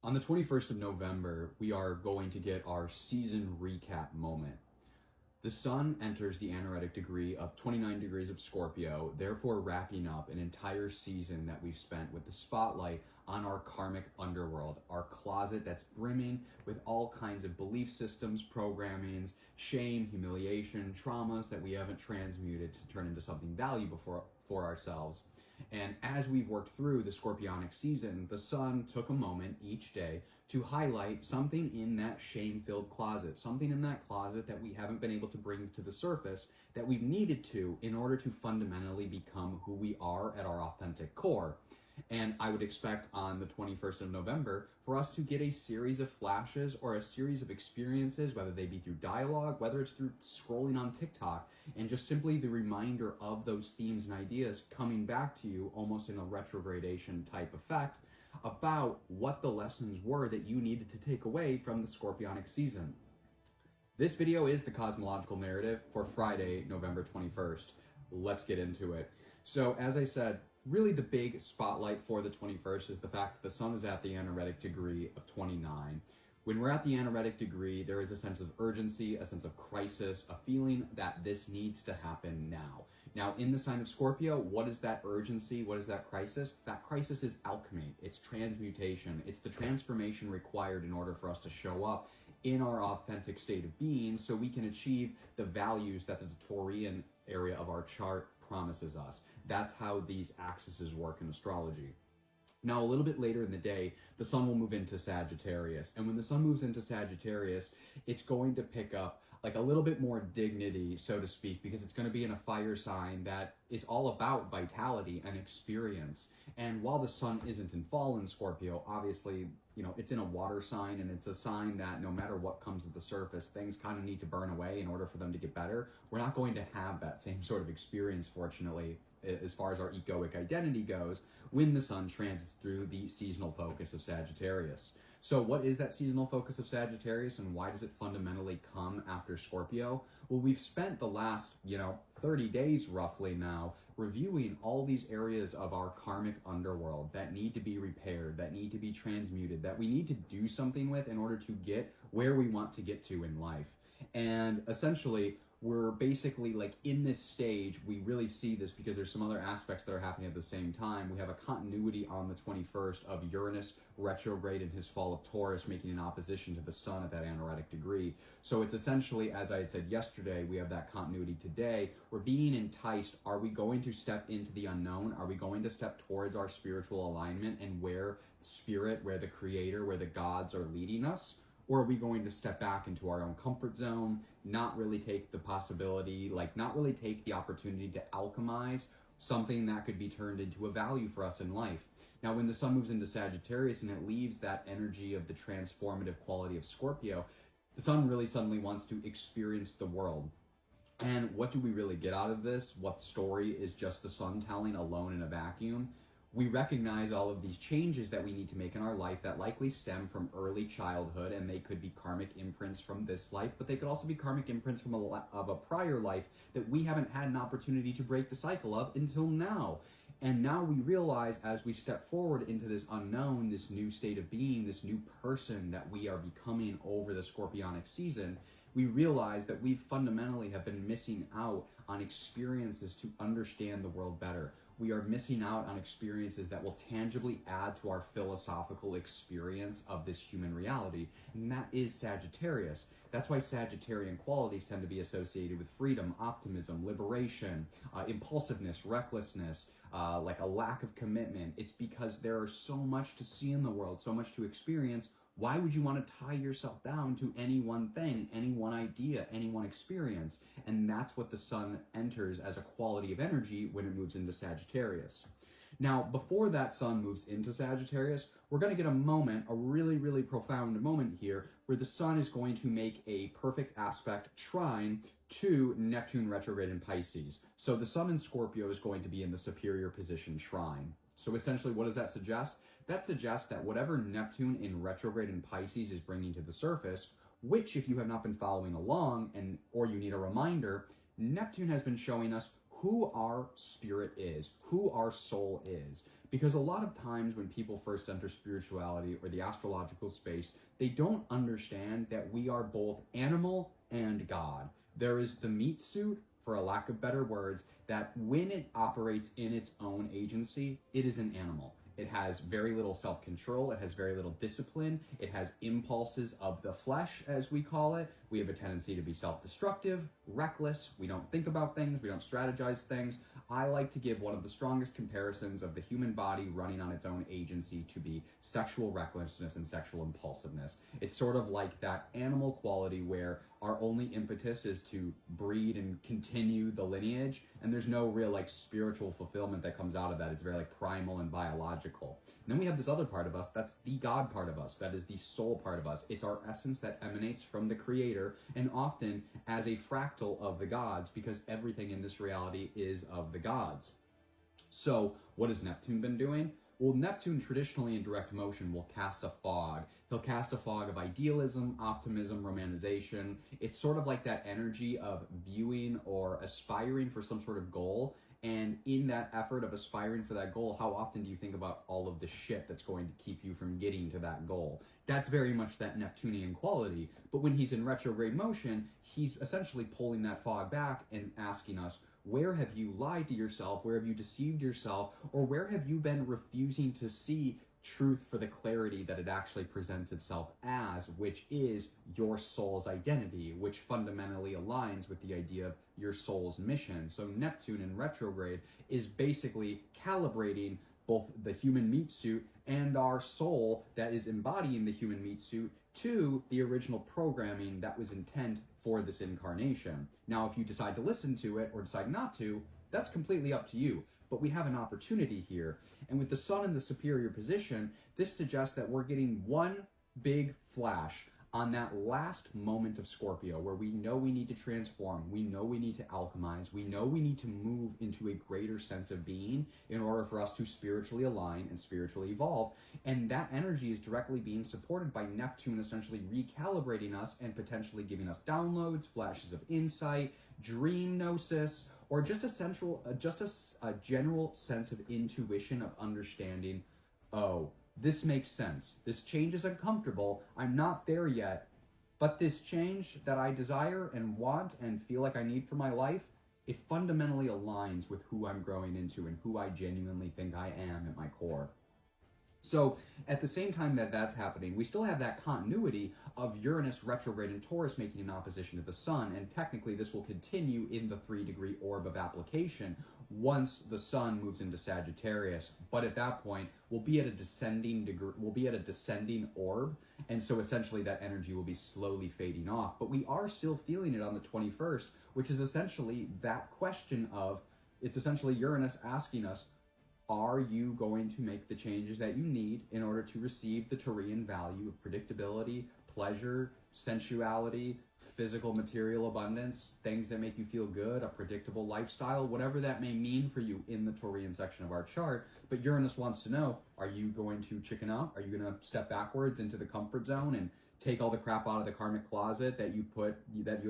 On the 21st of November, we are going to get our season recap moment. The sun enters the Anaretic degree of 29 degrees of Scorpio, therefore wrapping up an entire season that we've spent with the spotlight on our karmic underworld, our closet that's brimming with all kinds of belief systems, programmings, shame, humiliation, traumas that we haven't transmuted to turn into something valuable for ourselves. And as we've worked through the Scorpionic season, the sun took a moment each day to highlight something in that shame-filled closet, something in that closet that we haven't been able to bring to the surface that we've needed to in order to fundamentally become who we are at our authentic core. And I would expect on the 21st of November for us to get a series of flashes or a series of experiences, whether they be through dialogue, whether it's through scrolling on TikTok, and just simply the reminder of those themes and ideas coming back to you almost in a retrogradation type effect about what the lessons were that you needed to take away from the Scorpionic season. This video is the Cosmological narrative for Friday, November 21st. Let's get into it. So as I said, really the big spotlight for the 21st is the fact that the sun is at the Anaretic degree of 29. When we're at the Anaretic degree, there is a sense of urgency, a sense of crisis, a feeling that this needs to happen now. Now, in the sign of Scorpio, what is that urgency? What is that crisis? That crisis is alchemy. It's transmutation. It's the transformation required in order for us to show up in our authentic state of being so we can achieve the values that the Taurian area of our chart promises us. That's how these axes work in astrology. Now, a little bit later in the day, the sun will move into Sagittarius. And when the sun moves into Sagittarius, it's going to pick up like a little bit more dignity, so to speak, because it's going to be in a fire sign that is all about vitality and experience. And while the sun isn't in fall in Scorpio, obviously, it's in a water sign, and it's a sign that no matter what comes at the surface, things kind of need to burn away in order for them to get better. We're not going to have that same sort of experience, fortunately, as far as our egoic identity goes, when the sun transits through the seasonal focus of Sagittarius. So what is that seasonal focus of Sagittarius, and why does it fundamentally come after Scorpio? Well, we've spent the last, 30 days roughly now reviewing all these areas of our karmic underworld that need to be repaired, that need to be transmuted, that we need to do something with in order to get where we want to get to in life. And essentially, we're basically like in this stage, we really see this because there's some other aspects that are happening at the same time. We have a continuity on the 21st of Uranus retrograde in his fall of Taurus, making an opposition to the sun at that Anaretic degree. So it's essentially, as I had said yesterday, we have that continuity today. We're being enticed. Are we going to step into the unknown? Are we going to step towards our spiritual alignment and where spirit, where the creator, where the gods are leading us? Or are we going to step back into our own comfort zone, not really take the possibility, not really take the opportunity to alchemize something that could be turned into a value for us in life? Now, when the sun moves into Sagittarius and it leaves that energy of the transformative quality of Scorpio, the sun really suddenly wants to experience the world. And what do we really get out of this? What story is just the sun telling alone in a vacuum? We recognize all of these changes that we need to make in our life that likely stem from early childhood, and they could be karmic imprints from this life, but they could also be karmic imprints from a prior life that we haven't had an opportunity to break the cycle of until now. And now we realize as we step forward into this unknown, this new state of being, this new person that we are becoming over the Scorpionic season, we realize that we fundamentally have been missing out on experiences to understand the world better. We are missing out on experiences that will tangibly add to our philosophical experience of this human reality, and that is Sagittarius. That's why Sagittarian qualities tend to be associated with freedom, optimism, liberation, impulsiveness, recklessness, like a lack of commitment. It's because there are so much to see in the world, so much to experience. Why would you want to tie yourself down to any one thing, any one idea, any one experience? And that's what the sun enters as a quality of energy when it moves into Sagittarius. Now, before that sun moves into Sagittarius, we're going to get a moment, a really, really profound moment here, where the sun is going to make a perfect aspect trine to Neptune retrograde in Pisces. So the sun in Scorpio is going to be in the superior position trine. So essentially, what does that suggest? That suggests that whatever Neptune in retrograde in Pisces is bringing to the surface, which if you have not been following along or you need a reminder, Neptune has been showing us who our spirit is, who our soul is. because a lot of times when people first enter spirituality or the astrological space, they don't understand that we are both animal and God. There is the meat suit, for a lack of better words, that when it operates in its own agency, it is an animal. It has very little self-control, it has very little discipline, it has impulses of the flesh, as we call it. We have a tendency to be self-destructive, reckless, we don't think about things, we don't strategize things. I like to give one of the strongest comparisons of the human body running on its own agency to be sexual recklessness and sexual impulsiveness. It's sort of like that animal quality where our only impetus is to breed and continue the lineage, and there's no real like spiritual fulfillment that comes out of that. It's very like primal and biological. And then we have this other part of us, that's the God part of us, that is the soul part of us. It's our essence that emanates from the Creator, and often as a fractal of the gods, because everything in this reality is of the gods. So what has Neptune been doing? Well, Neptune traditionally in direct motion will cast a fog. He'll cast a fog of idealism, optimism, romanticization. It's sort of like that energy of viewing or aspiring for some sort of goal. And in that effort of aspiring for that goal, how often do you think about all of the shit that's going to keep you from getting to that goal? That's very much that Neptunian quality. But when he's in retrograde motion, he's essentially pulling that fog back and asking us, where have you lied to yourself? Where have you deceived yourself? Or where have you been refusing to see truth for the clarity that it actually presents itself as, which is your soul's identity, which fundamentally aligns with the idea of your soul's mission. So Neptune in retrograde is basically calibrating both the human meat suit and our soul that is embodying the human meat suit to the original programming that was intent for this incarnation. Now, if you decide to listen to it or decide not to, that's completely up to you. But we have an opportunity here. And with the sun in the superior position, this suggests that we're getting one big flash on that last moment of Scorpio where we know we need to transform, we know we need to alchemize, we know we need to move into a greater sense of being in order for us to spiritually align and spiritually evolve. And that energy is directly being supported by Neptune essentially recalibrating us and potentially giving us downloads, flashes of insight, dream gnosis, or just a general sense of intuition of understanding, oh, this makes sense. This change is uncomfortable. I'm not there yet. But this change that I desire and want and feel like I need for my life, it fundamentally aligns with who I'm growing into and who I genuinely think I am at my core. So at the same time that that's happening, we still have that continuity of Uranus retrograde in Taurus making an opposition to the sun, and technically this will continue in the 3-degree orb of application once the sun moves into Sagittarius. But at that point, we'll be at a descending orb, and so essentially that energy will be slowly fading off. But we are still feeling it on the 21st, which is essentially that question of, it's essentially Uranus asking us, are you going to make the changes that you need in order to receive the Taurian value of predictability, pleasure, sensuality, physical material abundance, things that make you feel good, a predictable lifestyle, whatever that may mean for you in the Taurian section of our chart. But Uranus wants to know, are you going to chicken out? Are you going to step backwards into the comfort zone and take all the crap out of the karmic closet that you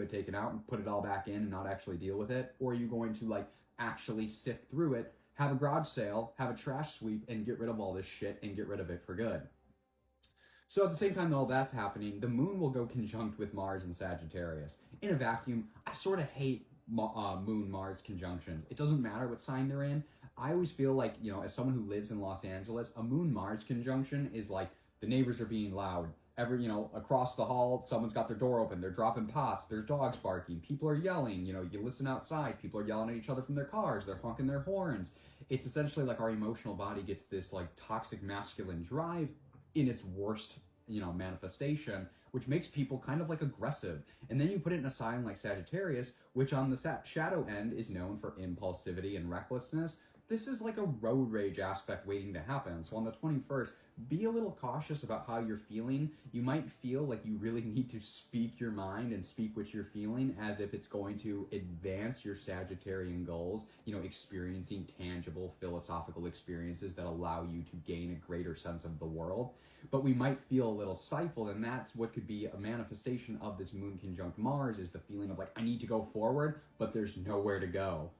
had taken out and put it all back in and not actually deal with it? Or are you going to actually sift through it, have a garage sale, have a trash sweep, and get rid of all this shit and get rid of it for good? So at the same time that all that's happening, the moon will go conjunct with Mars in Sagittarius. In a vacuum, I sort of hate moon-Mars conjunctions. It doesn't matter what sign they're in. I always feel like, as someone who lives in Los Angeles, a moon-Mars conjunction is like the neighbors are being loud. Across the hall, someone's got their door open, they're dropping pots, there's dogs barking, people are yelling, you listen outside, people are yelling at each other from their cars, they're honking their horns. It's essentially like our emotional body gets this toxic masculine drive in its worst, manifestation, which makes people kind of aggressive. And then you put it in a sign like Sagittarius, which on the shadow end is known for impulsivity and recklessness. This is like a road rage aspect waiting to happen. So on the 21st, be a little cautious about how you're feeling. You might feel like you really need to speak your mind and speak what you're feeling as if it's going to advance your Sagittarian goals, experiencing tangible philosophical experiences that allow you to gain a greater sense of the world. But we might feel a little stifled, and that's what could be a manifestation of this moon conjunct Mars, is the feeling of I need to go forward, but there's nowhere to go.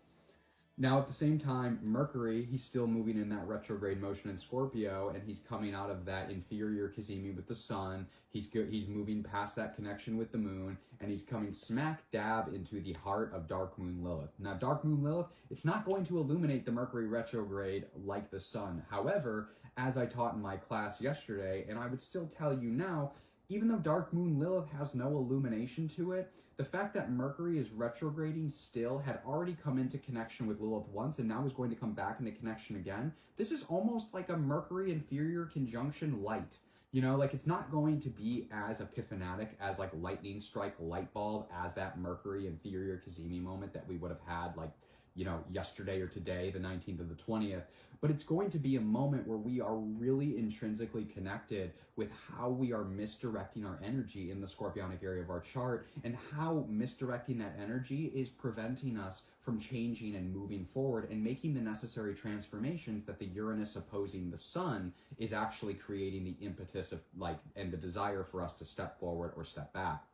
Now, at the same time, Mercury, he's still moving in that retrograde motion in Scorpio, and he's coming out of that inferior cazimi with the sun. He's moving past that connection with the moon, and he's coming smack dab into the heart of Dark Moon Lilith. Now, Dark Moon Lilith, it's not going to illuminate the Mercury retrograde like the sun. However, as I taught in my class yesterday, and I would still tell you now, even though Dark Moon Lilith has no illumination to it, the fact that Mercury is retrograding still, had already come into connection with Lilith once and now is going to come back into connection again. This is almost like a Mercury inferior conjunction light. You know, like it's not going to be as epiphanatic as like lightning strike light bulb as that Mercury inferior cazimi moment that we would have had like, you know, yesterday or today, the 19th or the 20th, but it's going to be a moment where we are really intrinsically connected with how we are misdirecting our energy in the Scorpionic area of our chart, and how misdirecting that energy is preventing us from changing and moving forward and making the necessary transformations that the Uranus opposing the sun is actually creating the impetus of like, and the desire for us to step forward or step back.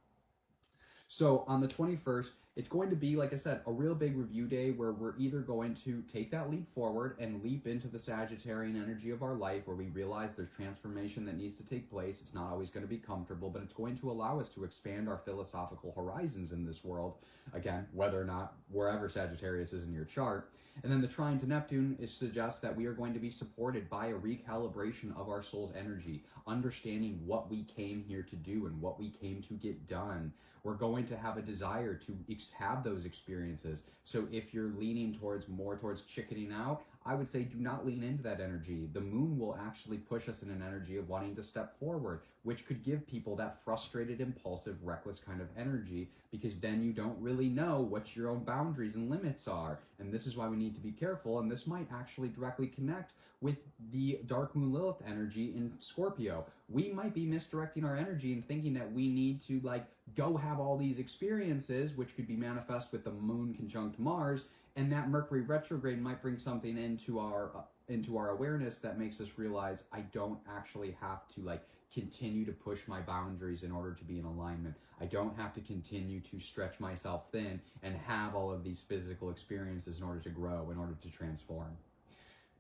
So on the 21st, it's going to be, like I said, a real big review day where we're either going to take that leap forward and leap into the Sagittarian energy of our life, where we realize there's transformation that needs to take place. It's not always going to be comfortable, but it's going to allow us to expand our philosophical horizons in this world. Again, whether or not, wherever Sagittarius is in your chart. And then the trine to Neptune suggests that we are going to be supported by a recalibration of our soul's energy, understanding what we came here to do and what we came to get done. We're going to have a desire to have those experiences. So if you're leaning more towards chickening out, I would say do not lean into that energy. The moon will actually push us in an energy of wanting to step forward, which could give people that frustrated, impulsive, reckless kind of energy, because then you don't really know what your own boundaries and limits are. And this is why we need to be careful, and this might actually directly connect with the Dark Moon Lilith energy in Scorpio. We might be misdirecting our energy and thinking that we need to like go have all these experiences, which could be manifest with the moon conjunct Mars, and that Mercury retrograde might bring something into our awareness that makes us realize I don't actually have to like continue to push my boundaries in order to be in alignment. I don't have to continue to stretch myself thin and have all of these physical experiences in order to grow, in order to transform.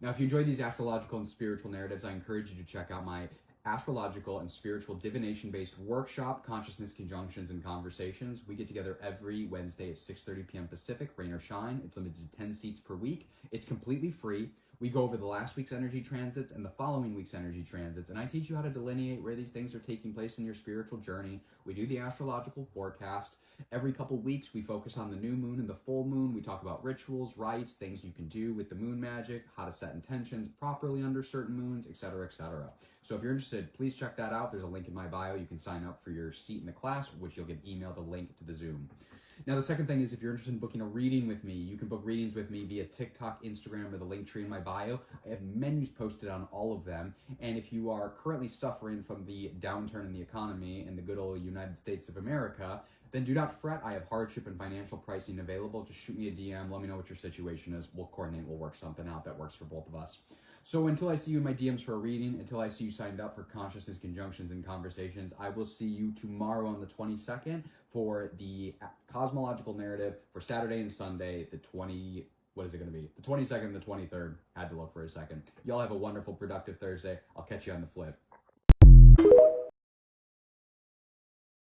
Now, if you enjoy these astrological and spiritual narratives, I encourage you to check out my astrological and spiritual divination-based workshop, Consciousness Conjunctions and Conversations. We get together every Wednesday at 6:30 p.m. Pacific, rain or shine. It's limited to 10 seats per week. It's completely free. We go over the last week's energy transits and the following week's energy transits, and I teach you how to delineate where these things are taking place in your spiritual journey. We do the astrological forecast. Every couple weeks, we focus on the new moon and the full moon. We talk about rituals, rites, things you can do with the moon magic, how to set intentions properly under certain moons, etc., etc. So if you're interested, please check that out. There's a link in my bio. You can sign up for your seat in the class, which you'll get emailed a link to the Zoom. Now, the second thing is, if you're interested in booking a reading with me, you can book readings with me via TikTok, Instagram, or the link tree in my bio. I have menus posted on all of them. And if you are currently suffering from the downturn in the economy in the good old United States of America, then do not fret. I have hardship and financial pricing available. Just shoot me a DM. Let me know what your situation is. We'll coordinate. We'll work something out that works for both of us. So until I see you in my DMs for a reading, until I see you signed up for Consciousness Conjunctions and Conversations, I will see you tomorrow on the 22nd for the Cosmological narrative for Saturday and Sunday, what is it going to be? The 22nd and the 23rd. Had to look for a second. Y'all have a wonderful, productive Thursday. I'll catch you on the flip.